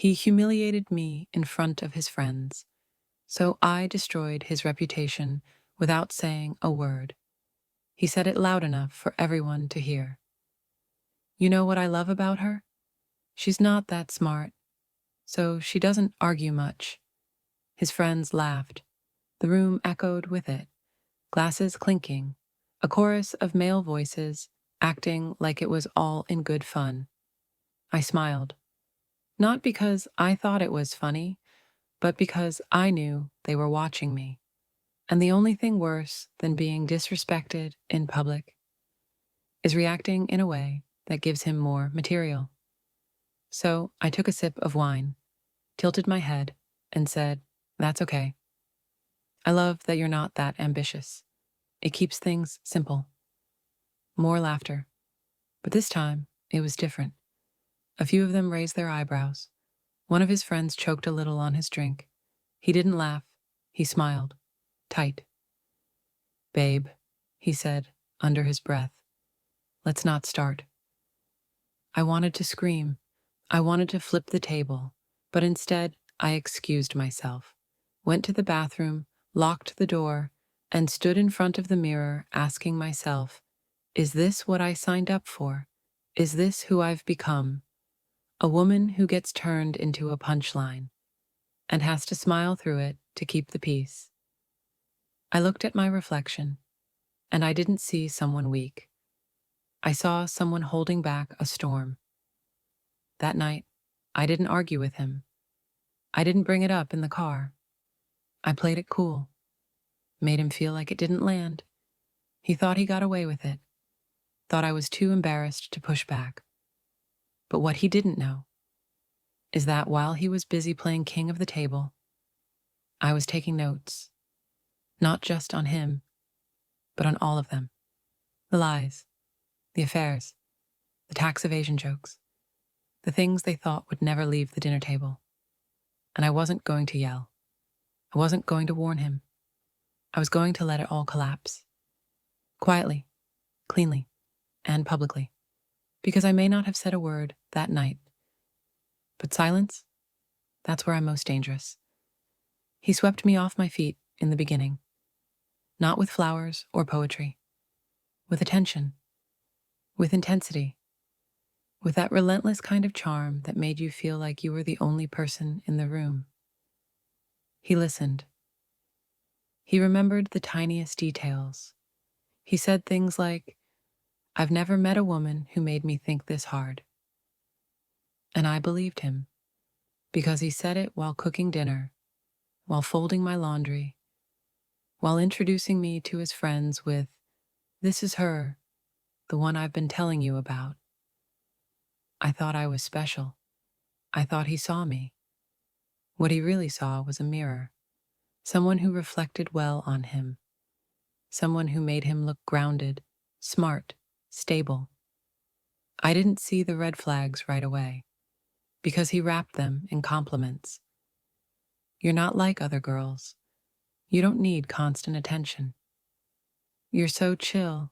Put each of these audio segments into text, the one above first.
He humiliated me in front of his friends, so I destroyed his reputation without saying a word. He said it loud enough for everyone to hear. You know what I love about her? She's not that smart, so she doesn't argue much. His friends laughed. The room echoed with it, glasses clinking, a chorus of male voices acting like it was all in good fun. I smiled, not because I thought it was funny, but because I knew they were watching me. And the only thing worse than being disrespected in public is reacting in a way that gives him more material. So I took a sip of wine, tilted my head, and said, "That's okay. I love that you're not that ambitious. It keeps things simple." More laughter. But this time, it was different. A few of them raised their eyebrows. One of his friends choked a little on his drink. He didn't laugh. He smiled. Tight. "Babe," he said, under his breath. "Let's not start." I wanted to scream. I wanted to flip the table. But instead, I excused myself, went to the bathroom, locked the door, and stood in front of the mirror asking myself, is this what I signed up for? Is this who I've become? A woman who gets turned into a punchline and has to smile through it to keep the peace. I looked at my reflection, and I didn't see someone weak. I saw someone holding back a storm. That night, I didn't argue with him. I didn't bring it up in the car. I played it cool, made him feel like it didn't land. He thought he got away with it, thought I was too embarrassed to push back. But what he didn't know is that while he was busy playing king of the table, I was taking notes, not just on him, but on all of them. The lies, the affairs, the tax evasion jokes, the things they thought would never leave the dinner table. And I wasn't going to yell. I wasn't going to warn him. I was going to let it all collapse. Quietly, cleanly, and publicly. Because I may not have said a word that night. But silence, that's where I'm most dangerous. He swept me off my feet in the beginning. Not with flowers or poetry. With attention. With intensity. With that relentless kind of charm that made you feel like you were the only person in the room. He listened. He remembered the tiniest details. He said things like, "I've never met a woman who made me think this hard." And I believed him, because he said it while cooking dinner, while folding my laundry, while introducing me to his friends with, "This is her, the one I've been telling you about." I thought I was special. I thought he saw me. What he really saw was a mirror, someone who reflected well on him, someone who made him look grounded, smart, stable. I didn't see the red flags right away, because he wrapped them in compliments. "You're not like other girls. You don't need constant attention. You're so chill.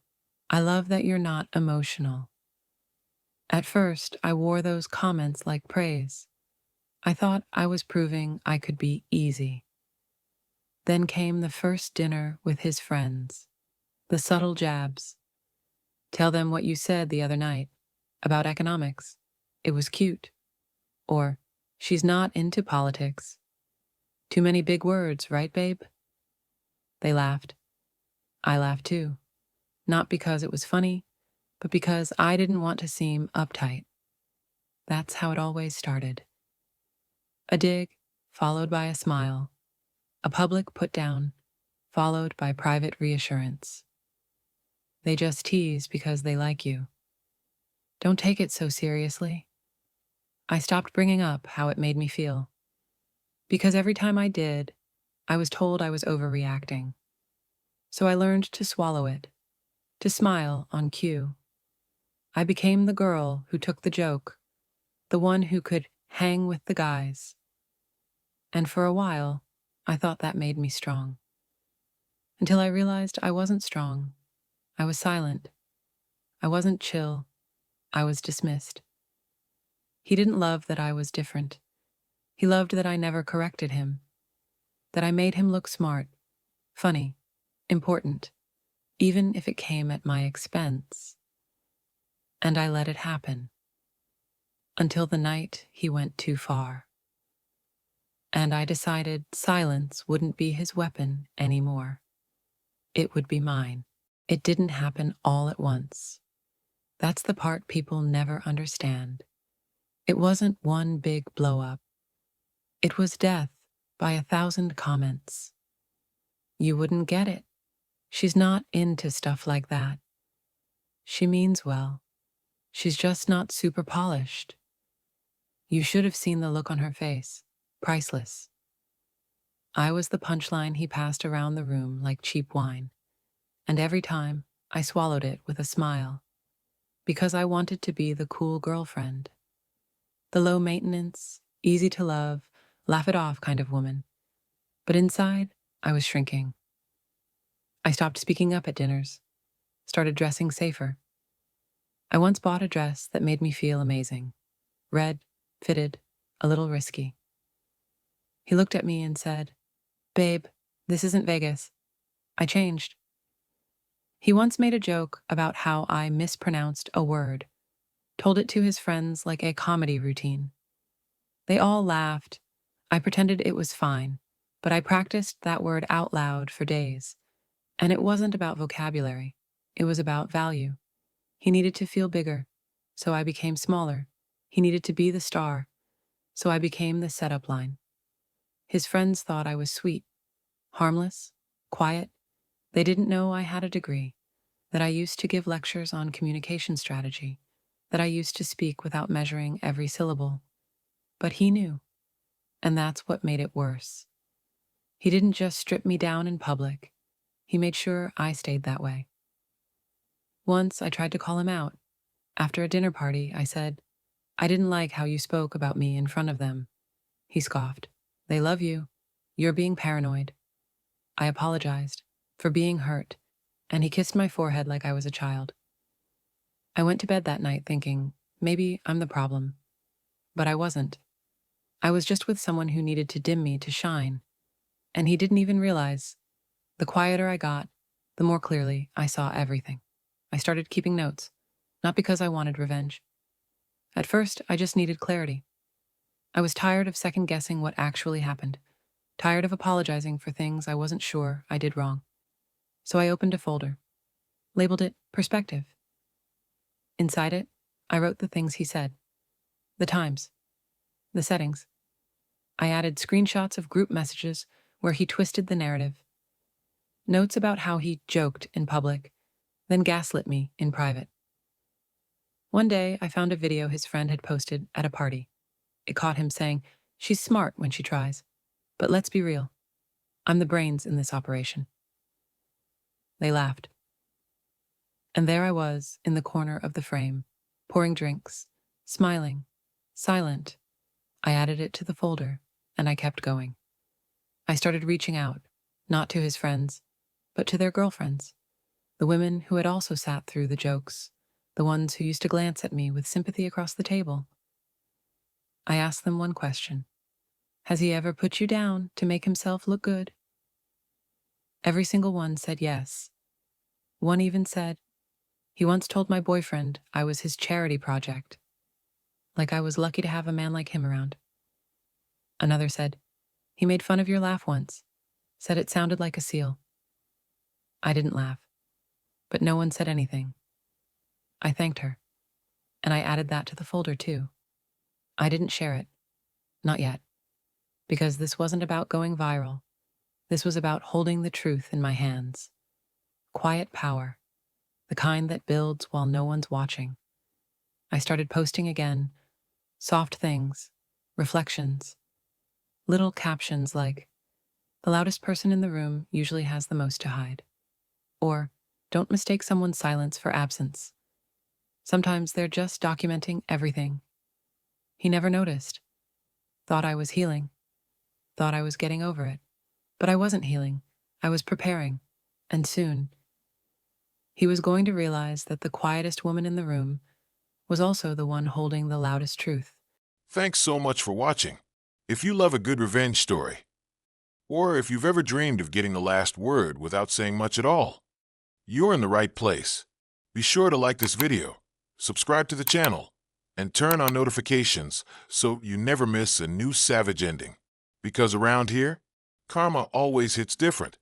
I love that you're not emotional." At first, I wore those comments like praise. I thought I was proving I could be easy. Then came the first dinner with his friends. The subtle jabs. "Tell them what you said the other night about economics. It was cute." Or, "She's not into politics. Too many big words, right, babe?" They laughed. I laughed too. Not because it was funny, but because I didn't want to seem uptight. That's how it always started. A dig, followed by a smile. A public put down, followed by private reassurance. They just tease because they like you. Don't take it so seriously. I stopped bringing up how it made me feel. Because every time I did, I was told I was overreacting. So I learned to swallow it, to smile on cue. I became the girl who took the joke, the one who could hang with the guys. And for a while, I thought that made me strong. Until I realized I wasn't strong. I was silent. I wasn't chill. I was dismissed. He didn't love that I was different. He loved that I never corrected him, that I made him look smart, funny, important, even if it came at my expense. And I let it happen, until the night he went too far. And I decided silence wouldn't be his weapon anymore. It would be mine. It didn't happen all at once. That's the part people never understand. It wasn't one big blow up. It was death by 1,000 comments. You wouldn't get it. She's not into stuff like that. She means well. She's just not super polished. You should have seen the look on her face. Priceless. I was the punchline he passed around the room like cheap wine, and every time I swallowed it with a smile, because I wanted to be the cool girlfriend, the low maintenance, easy to love, laugh it off kind of woman. But inside, I was shrinking. I stopped speaking up at dinners, started dressing safer. I once bought a dress that made me feel amazing. Red, fitted, a little risky. He looked at me and said, "Babe, this isn't Vegas. I changed." He once made a joke about how I mispronounced a word, told it to his friends like a comedy routine. They all laughed. I pretended it was fine, but I practiced that word out loud for days. And it wasn't about vocabulary. It was about value. He needed to feel bigger, so I became smaller. He needed to be the star, so I became the setup line. His friends thought I was sweet, harmless, quiet. They didn't know I had a degree, that I used to give lectures on communication strategy, that I used to speak without measuring every syllable. But he knew, and that's what made it worse. He didn't just strip me down in public. He made sure I stayed that way. Once I tried to call him out. After a dinner party, I said, "I didn't like how you spoke about me in front of them." He scoffed. "They love you. You're being paranoid." I apologized for being hurt, and he kissed my forehead like I was a child. I went to bed that night thinking, maybe I'm the problem. But I wasn't. I was just with someone who needed to dim me to shine. And he didn't even realize. The quieter I got, the more clearly I saw everything. I started keeping notes, not because I wanted revenge. At first, I just needed clarity. I was tired of second-guessing what actually happened, tired of apologizing for things I wasn't sure I did wrong. So I opened a folder, labeled it Perspective. Inside it, I wrote the things he said, the times, the settings. I added screenshots of group messages where he twisted the narrative, notes about how he joked in public, then gaslit me in private. One day, I found a video his friend had posted at a party. It caught him saying, "She's smart when she tries. But let's be real. I'm the brains in this operation." They laughed. And there I was, in the corner of the frame, pouring drinks, smiling, silent. I added it to the folder, and I kept going. I started reaching out, not to his friends, but to their girlfriends, the women who had also sat through the jokes, the ones who used to glance at me with sympathy across the table. I asked them one question. "Has he ever put you down to make himself look good?" Every single one said yes. One even said, "He once told my boyfriend I was his charity project. Like I was lucky to have a man like him around." Another said, "He made fun of your laugh once, said it sounded like a seal." I didn't laugh, but no one said anything. I thanked her, and I added that to the folder too. I didn't share it, not yet, because this wasn't about going viral. This was about holding the truth in my hands. Quiet power, the kind that builds while no one's watching. I started posting again, soft things, reflections, little captions like, "The loudest person in the room usually has the most to hide." Or, "Don't mistake someone's silence for absence. Sometimes they're just documenting everything." He never noticed. Thought I was healing. Thought I was getting over it. But I wasn't healing. I was preparing. And soon, he was going to realize that the quietest woman in the room was also the one holding the loudest truth. Thanks so much for watching. If you love a good revenge story, or if you've ever dreamed of getting the last word without saying much at all, you're in the right place. Be sure to like this video, subscribe to the channel, and turn on notifications so you never miss a new savage ending. Because around here, karma always hits different.